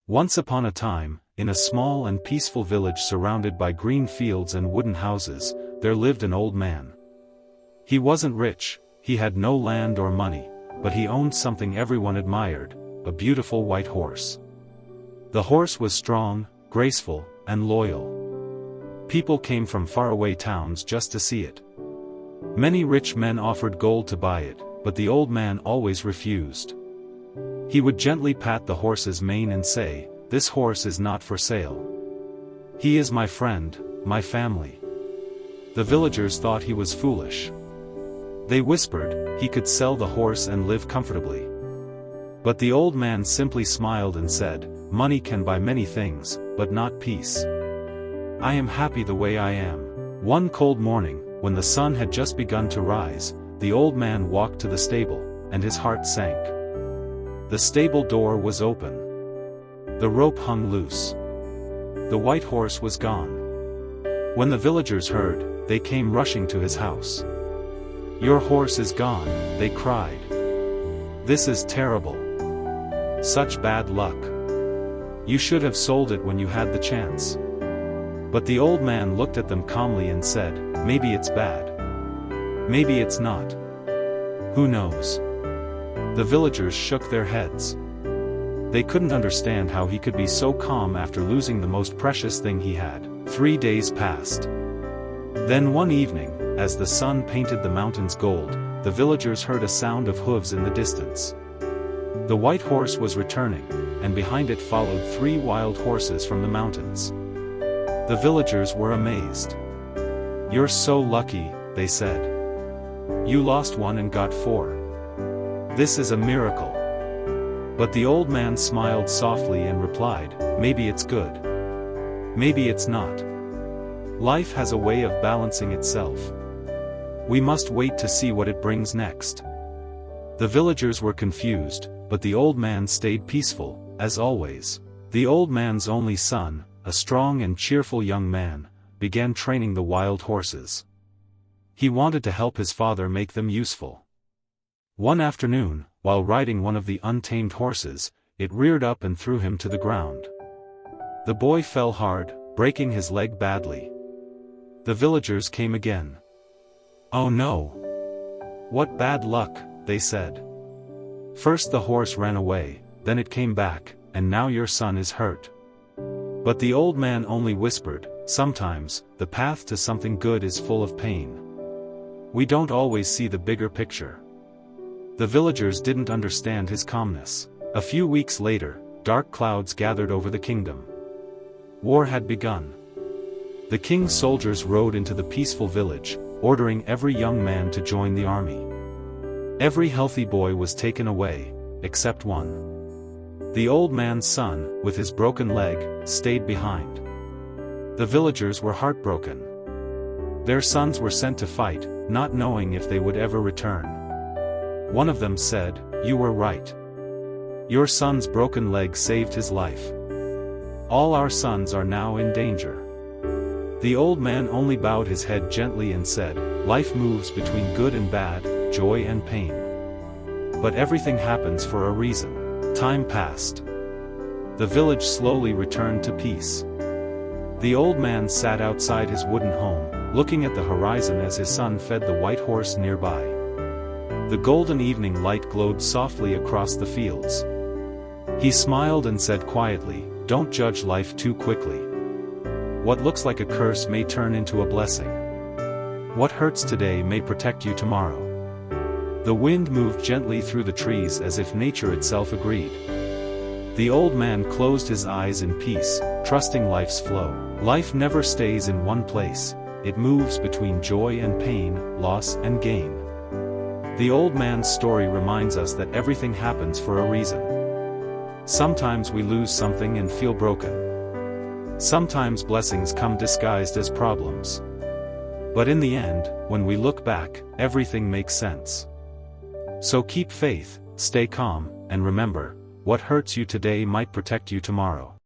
Once upon a time, in a small and peaceful village surrounded by green fields and wooden houses, there lived an old man. He wasn't rich, he had no land or money, but he owned something everyone admired, a beautiful white horse. The horse was strong, graceful, and loyal. People came from faraway towns just to see it. Many rich men offered gold to buy it, but the old man always refused. He would gently pat the horse's mane and say, "This horse is not for sale. He is my friend, my family." The villagers thought he was foolish. They whispered, he could sell the horse and live comfortably. But the old man simply smiled and said, "Money can buy many things, but not peace. I am happy the way I am." One cold morning, when the sun had just begun to rise, the old man walked to the stable, and his heart sank. The stable door was open. The rope hung loose. The white horse was gone. When the villagers heard, they came rushing to his house. "Your horse is gone," they cried. "This is terrible. Such bad luck. You should have sold it when you had the chance." But the old man looked at them calmly and said, "Maybe it's bad. Maybe it's not. Who knows?" The villagers shook their heads. They couldn't understand how he could be so calm after losing the most precious thing he had. 3 days passed. Then one evening, as the sun painted the mountains gold, the villagers heard a sound of hooves in the distance. The white horse was returning, and behind it followed 3 wild horses from the mountains. The villagers were amazed. "You're so lucky," they said. "You lost one and got 4. This is a miracle." But the old man smiled softly and replied, "Maybe it's good. Maybe it's not. Life has a way of balancing itself. We must wait to see what it brings next." The villagers were confused, but the old man stayed peaceful, as always. The old man's only son, a strong and cheerful young man, began training the wild horses. He wanted to help his father make them useful. One afternoon, while riding one of the untamed horses, it reared up and threw him to the ground. The boy fell hard, breaking his leg badly. The villagers came again. "Oh no! What bad luck," they said. "First the horse ran away, then it came back, and now your son is hurt." But the old man only whispered, "Sometimes, the path to something good is full of pain. We don't always see the bigger picture." The villagers didn't understand his calmness. A few weeks later, dark clouds gathered over the kingdom. War had begun. The king's soldiers rode into the peaceful village, ordering every young man to join the army. Every healthy boy was taken away, except one. The old man's son, with his broken leg, stayed behind. The villagers were heartbroken. Their sons were sent to fight, not knowing if they would ever return. One of them said, "You were right. Your son's broken leg saved his life. All our sons are now in danger." The old man only bowed his head gently and said, "Life moves between good and bad, joy and pain. But everything happens for a reason." Time passed. The village slowly returned to peace. The old man sat outside his wooden home, looking at the horizon as his son fed the white horse nearby. The golden evening light glowed softly across the fields. He smiled and said quietly, "Don't judge life too quickly. What looks like a curse may turn into a blessing. What hurts today may protect you tomorrow." The wind moved gently through the trees as if nature itself agreed. The old man closed his eyes in peace, trusting life's flow. Life never stays in one place. It moves between joy and pain, loss and gain. The old man's story reminds us that everything happens for a reason. Sometimes we lose something and feel broken. Sometimes blessings come disguised as problems. But in the end, when we look back, everything makes sense. So keep faith, stay calm, and remember, what hurts you today might protect you tomorrow.